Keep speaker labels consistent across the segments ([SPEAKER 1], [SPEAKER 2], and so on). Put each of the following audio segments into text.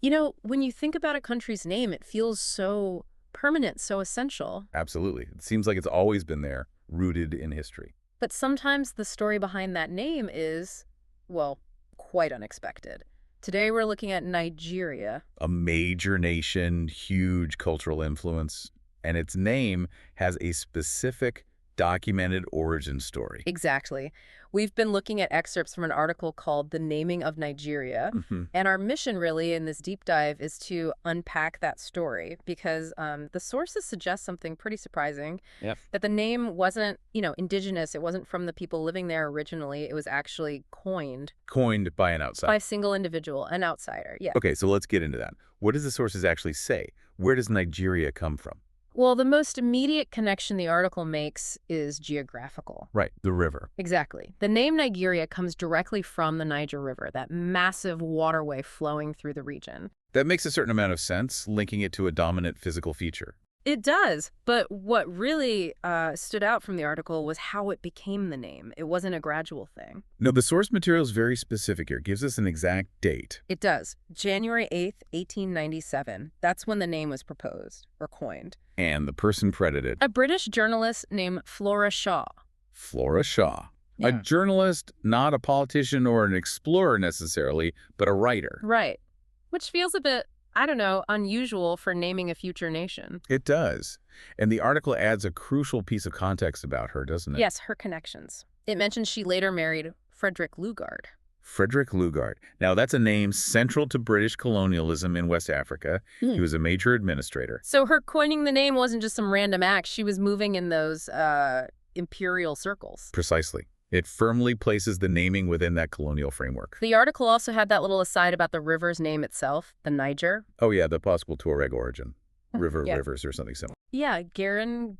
[SPEAKER 1] When you think about a country's name, it feels so permanent, so essential.
[SPEAKER 2] Absolutely. It seems like it's always been there, rooted in history.
[SPEAKER 1] But sometimes the story behind that name is, well, quite unexpected. Today we're looking at Nigeria.
[SPEAKER 2] A major nation, huge cultural influence, and its name has a specific documented origin story.
[SPEAKER 1] Exactly. We've been looking at excerpts from an article called The Naming of Nigeria.
[SPEAKER 2] Hmm.
[SPEAKER 1] And our mission really in this deep dive is to unpack that story because the sources suggest something pretty surprising,
[SPEAKER 2] Yep.
[SPEAKER 1] that the name wasn't, indigenous. It wasn't from the people living there originally. It was actually coined
[SPEAKER 2] Coined by an
[SPEAKER 1] by
[SPEAKER 2] outsider.
[SPEAKER 1] a single individual, an outsider. Yeah.
[SPEAKER 2] Okay, so let's get into that. What does the sources actually say? Where does Nigeria come from?
[SPEAKER 1] Well, the most immediate connection the article makes is geographical.
[SPEAKER 2] Right, the river.
[SPEAKER 1] Exactly. The name Nigeria comes directly from the Niger River, that massive waterway flowing through the region.
[SPEAKER 2] That makes a certain amount of sense, linking it to a dominant physical feature.
[SPEAKER 1] It does, but what really stood out from the article was how it became the name. It wasn't a gradual thing.
[SPEAKER 2] No, the source material is very specific here. Gives us an exact date.
[SPEAKER 1] It does. January 8th, 1897. That's when the name was proposed, or coined.
[SPEAKER 2] And the person credited,
[SPEAKER 1] A British journalist named Flora Shaw.
[SPEAKER 2] Flora Shaw. A
[SPEAKER 1] Yeah.
[SPEAKER 2] journalist, not a politician or an explorer necessarily, but a writer.
[SPEAKER 1] Right. Which feels a bit, I don't know, unusual for naming a future nation.
[SPEAKER 2] It does. And the article adds a crucial piece of context about her, doesn't it?
[SPEAKER 1] Yes, her connections. It mentions she later married Frederick Lugard.
[SPEAKER 2] Frederick Lugard. Now, that's a name central to British colonialism in West Africa. He was a major administrator.
[SPEAKER 1] So her coining the name wasn't just some random act. She was moving in those imperial circles.
[SPEAKER 2] Precisely. It firmly places the naming within that colonial framework.
[SPEAKER 1] The article also had that little aside about the river's name itself, the Niger.
[SPEAKER 2] Oh, yeah, the possible Tuareg origin. River
[SPEAKER 1] Yeah.
[SPEAKER 2] rivers or something similar.
[SPEAKER 1] Yeah, Garin,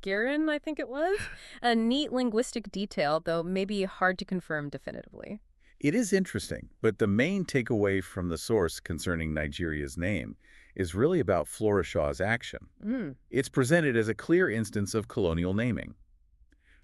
[SPEAKER 1] I think it was. A neat linguistic detail, though maybe hard to confirm definitively.
[SPEAKER 2] It is interesting, but the main takeaway from the source concerning Nigeria's name is really about Flora Shaw's action.
[SPEAKER 1] Mm.
[SPEAKER 2] It's presented as a clear instance of colonial naming.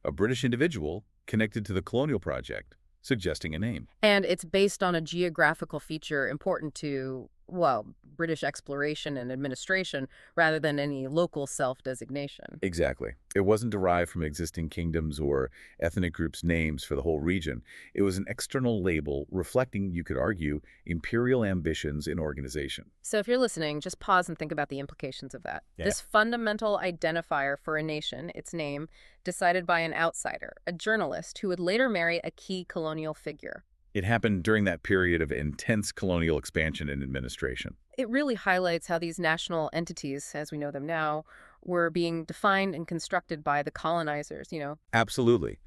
[SPEAKER 2] A British individual connected to the colonial project, suggesting a name.
[SPEAKER 1] And it's based on a geographical feature important to, well, British exploration and administration rather than any local self-designation.
[SPEAKER 2] Exactly. It wasn't derived from existing kingdoms or ethnic groups' names for the whole region. It was an external label reflecting, you could argue, imperial ambitions in organization.
[SPEAKER 1] So if you're listening, just pause and think about the implications of that.
[SPEAKER 2] Yeah.
[SPEAKER 1] This fundamental identifier for a nation, its name, decided by an outsider, a journalist who would later marry a key colonial figure.
[SPEAKER 2] It happened during that period of intense colonial expansion and administration.
[SPEAKER 1] It really highlights how these national entities, as we know them now, were being defined and constructed by the colonizers.
[SPEAKER 2] Absolutely.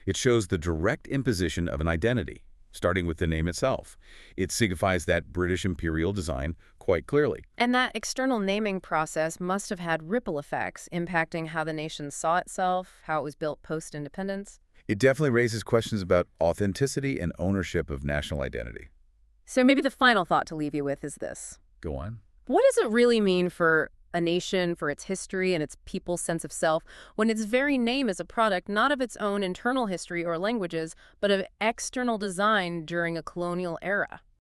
[SPEAKER 2] It shows the direct imposition of an identity, starting with the name itself. It signifies that British imperial design quite clearly.
[SPEAKER 1] And that external naming process must have had ripple effects, impacting how the nation saw itself, how it was built post-independence.
[SPEAKER 2] It definitely raises questions about authenticity and ownership of national identity.
[SPEAKER 1] So maybe the final thought to leave you with is this.
[SPEAKER 2] Go on.
[SPEAKER 1] What does it really mean for a nation, for its history and its people's sense of self, when its very name is a product not of its own internal history or languages, but of external design during a colonial era?